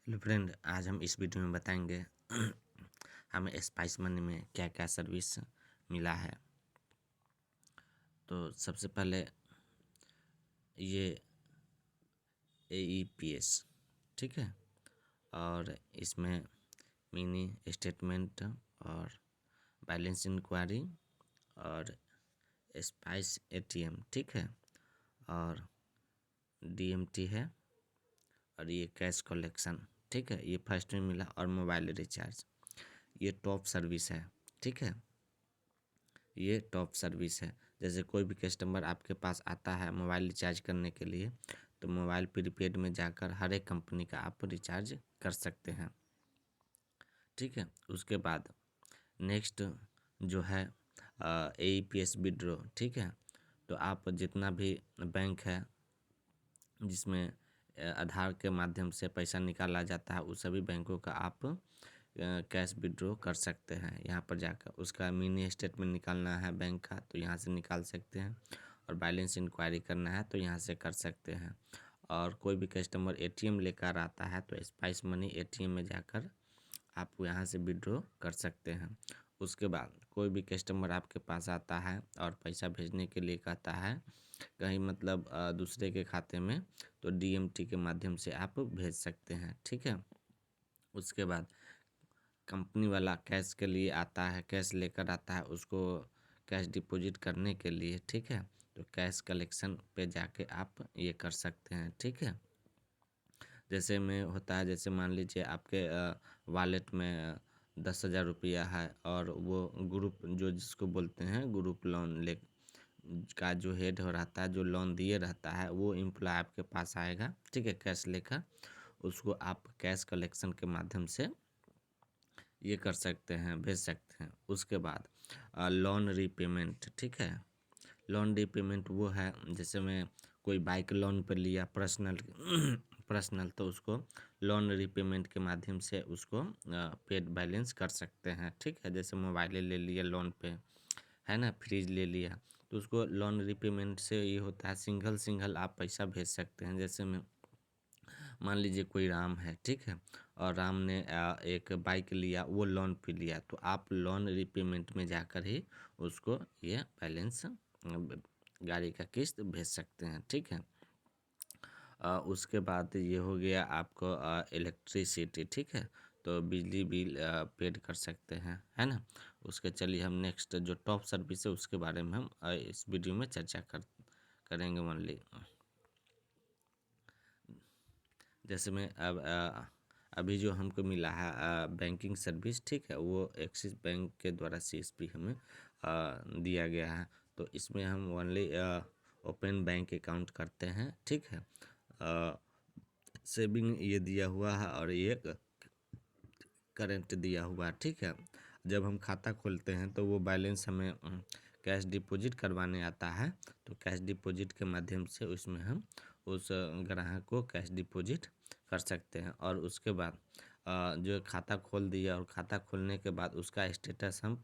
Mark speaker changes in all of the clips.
Speaker 1: Hello friend, आज हम इस वीडियो में बताएंगे हमें स्पाइस मनी में क्या क्या सर्विस मिला है। तो सबसे पहले ये AEPS, ठीक है, और इसमें मिनी स्टेटमेंट और बैलेंस इंक्वायरी और स्पाइस ATM, ठीक है, और DMT है और ये कैश कलेक्शन, ठीक है, ये फर्स्ट में मिला। और मोबाइल रिचार्ज, ये टॉप सर्विस है, ठीक है, ये टॉप सर्विस है। जैसे कोई भी कस्टमर आपके पास आता है मोबाइल रिचार्ज करने के लिए, तो मोबाइल प्रीपेड में जाकर हर एक कंपनी का आप रिचार्ज कर सकते हैं, ठीक है। उसके बाद नेक्स्ट जो है AEPS विड्रॉ, ठीक है। तो आप जितना भी बैंक है जिसमें आधार के माध्यम से पैसा निकाला जाता है, उस सभी बैंकों का आप कैश विड्रॉ कर सकते हैं यहाँ पर जाकर। उसका मिनी स्टेटमेंट निकालना है बैंक का तो यहाँ से निकाल सकते हैं, और बैलेंस इंक्वायरी करना है तो यहाँ से कर सकते हैं। और कोई भी कस्टमर ATM लेकर आता है तो स्पाइस मनी ATM में जाकर आप यहाँ से विड्रॉ कर सकते हैं। उसके बाद कोई भी कस्टमर आपके पास आता है और पैसा भेजने के लिए कहता है कहीं, मतलब दूसरे के खाते में, तो DMT के माध्यम से आप भेज सकते हैं, ठीक है। उसके बाद कंपनी वाला कैश के लिए आता है, कैश लेकर आता है उसको कैश डिपॉजिट करने के लिए, ठीक है। तो कैश कलेक्शन पे जाके आप ये कर सकते हैं, ठीक है। जैसे में होता है, जैसे मान लीजिए आपके वॉलेट में 10,000 रुपया है और वो ग्रुप जो जिसको बोलते हैं ग्रुप लोन ले का जो हेड हो रहता है, जो लोन दिए रहता है, वो एम्प्लॉय आपके पास आएगा, ठीक है, कैश लेकर। उसको आप कैश कलेक्शन के माध्यम से ये कर सकते हैं, भेज सकते हैं। उसके बाद लोन रीपेमेंट, ठीक है। लोन रीपेमेंट वो है, जैसे मैं कोई बाइक लोन पर लिया पर्सनल पर्सनल, तो उसको लोन रीपेमेंट के माध्यम से उसको पेड बैलेंस कर सकते हैं, ठीक है। जैसे मोबाइल ले लिया लोन पे, है ना, फ्रिज ले लिया, तो उसको लोन रीपेमेंट से ये होता है सिंगल सिंगल आप पैसा भेज सकते हैं। जैसे मैं मान लीजिए कोई राम है, ठीक है, और राम ने एक बाइक लिया, वो लोन पे लिया, तो आप लोन रीपेमेंट में जाकर ही उसको ये बैलेंस गाड़ी का किस्त भेज सकते हैं, ठीक है। उसके बाद ये हो गया आपको इलेक्ट्रिसिटी, ठीक है, तो बिजली बिल पेड कर सकते हैं, है ना। उसके चलिए हम नेक्स्ट जो टॉप सर्विस है उसके बारे में हम इस वीडियो में चर्चा करेंगे। मान ली जैसे मैं अब अभी जो हमको मिला है बैंकिंग सर्विस, ठीक है, वो एक्सिस बैंक के द्वारा CSP हमें दिया गया है। तो इसमें हम ओनली ओपन बैंक अकाउंट करते हैं, ठीक है। सेविंग ये दिया हुआ है और ये करंट दिया हुआ है, ठीक है। जब हम खाता खोलते हैं तो वो बैलेंस हमें कैश डिपॉजिट करवाने आता है, तो कैश डिपॉजिट के माध्यम से उसमें हम उस ग्राहक को कैश डिपॉजिट कर सकते हैं। और उसके बाद जो खाता खोल दिया और खाता खोलने के बाद उसका स्टेटस हम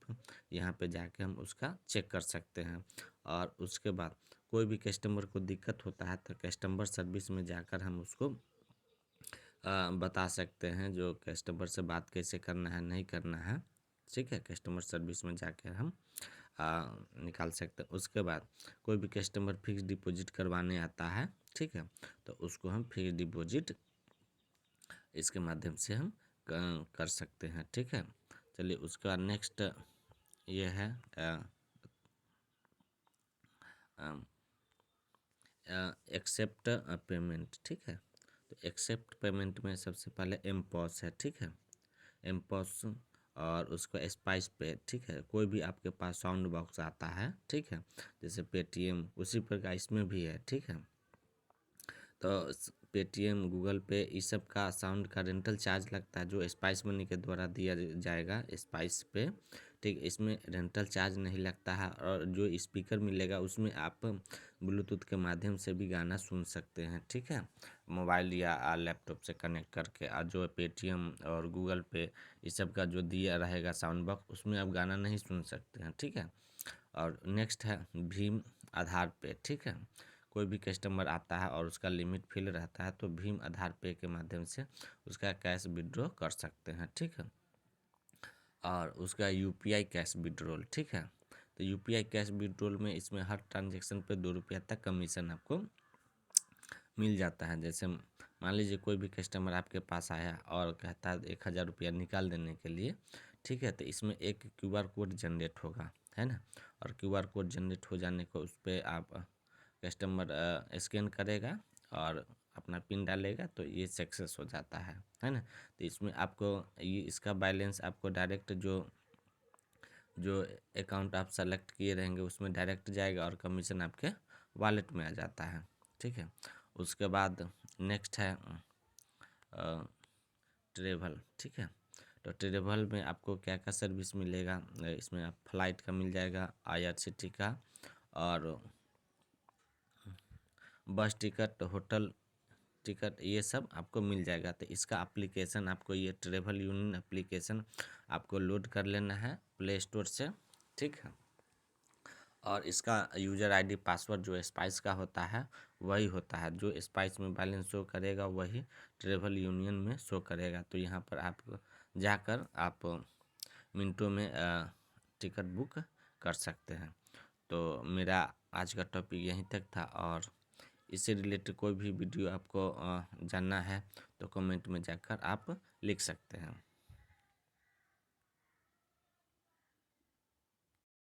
Speaker 1: यहाँ पे जाके हम उसका चेक कर सकते हैं। और उसके बाद कोई भी कस्टमर को दिक्कत होता है तो कस्टमर सर्विस में जाकर हम उसको बता सकते हैं जो कस्टमर से बात कैसे करना है, नहीं करना है, ठीक है। कस्टमर सर्विस में जाकर हम निकाल सकते हैं। उसके बाद कोई भी कस्टमर फिक्स डिपॉजिट करवाने आता है, ठीक है, तो उसको हम फिक्स डिपॉजिट इसके माध्यम से हम कर सकते हैं, ठीक है। चलिए उसके बाद नेक्स्ट ये है एक्सेप्ट पेमेंट, ठीक है। तो एक्सेप्ट पेमेंट में सबसे पहले एमपॉस है, ठीक है, एमपॉस और उसका स्पाइस पे, ठीक है। कोई भी आपके पास साउंड बॉक्स आता है, ठीक है, जैसे पेटीएम, उसी प्रकार इसमें भी है, ठीक है। तो पेटीएम, गूगल पे, इस सब का साउंड का रेंटल चार्ज लगता है जो स्पाइस मनी के द्वारा दिया जाएगा स्पाइस पे, ठीक। इसमें रेंटल चार्ज नहीं लगता है, और जो स्पीकर मिलेगा उसमें आप ब्लूटूथ के माध्यम से भी गाना सुन सकते हैं, ठीक है, मोबाइल या लैपटॉप से कनेक्ट करके। और जो पेटीएम और गूगल पे इस सब का जो दिया रहेगा साउंड बॉक्स, उसमें आप गाना नहीं सुन सकते हैं, ठीक है। और नेक्स्ट है भीम आधार पे, ठीक है। कोई भी कस्टमर आता है और उसका लिमिट फिल रहता है तो भीम आधार पे के माध्यम से उसका कैश विड्रॉ कर सकते हैं, ठीक है। और उसका यूपीआई कैश विड्रॉल, ठीक है। तो यूपीआई कैश विड्रॉल में इसमें हर ट्रांजेक्शन पे 2 रुपया तक कमीशन आपको मिल जाता है। जैसे मान लीजिए कोई भी कस्टमर आपके पास आया और कहता है 1,000 रुपया निकाल देने के लिए, ठीक है। तो इसमें एक क्यूआर कोड जनरेट होगा, है ना। और क्यूआर कोड जनरेट हो जाने को उस पर आप कस्टमर स्कैन करेगा और अपना पिन डालेगा तो ये सक्सेस हो जाता है ना। तो इसमें आपको ये इसका बैलेंस आपको डायरेक्ट जो जो अकाउंट आप सेलेक्ट किए रहेंगे उसमें डायरेक्ट जाएगा और कमीशन आपके वॉलेट में आ जाता है, ठीक है। उसके बाद नेक्स्ट है ट्रेवल, ठीक है। तो ट्रेवल में आपको क्या क्या सर्विस मिलेगा, इसमें आप फ्लाइट का मिल जाएगा, IRCTC का, और बस टिकट, होटल टिकट, ये सब आपको मिल जाएगा। तो इसका एप्लीकेशन आपको ये ट्रेवल यूनियन एप्लीकेशन आपको लोड कर लेना है प्ले स्टोर से, ठीक है। और इसका यूज़र आईडी पासवर्ड जो स्पाइस का होता है वही होता है, जो स्पाइस में बैलेंस शो करेगा वही ट्रेवल यूनियन में शो करेगा। तो यहाँ पर आप जाकर आप मिनटों में टिकट बुक कर सकते हैं। तो मेरा आज का टॉपिक यहीं तक था, और इससे रिलेटेड कोई भी वीडियो आपको जानना है तो कमेंट में जाकर आप लिख सकते हैं।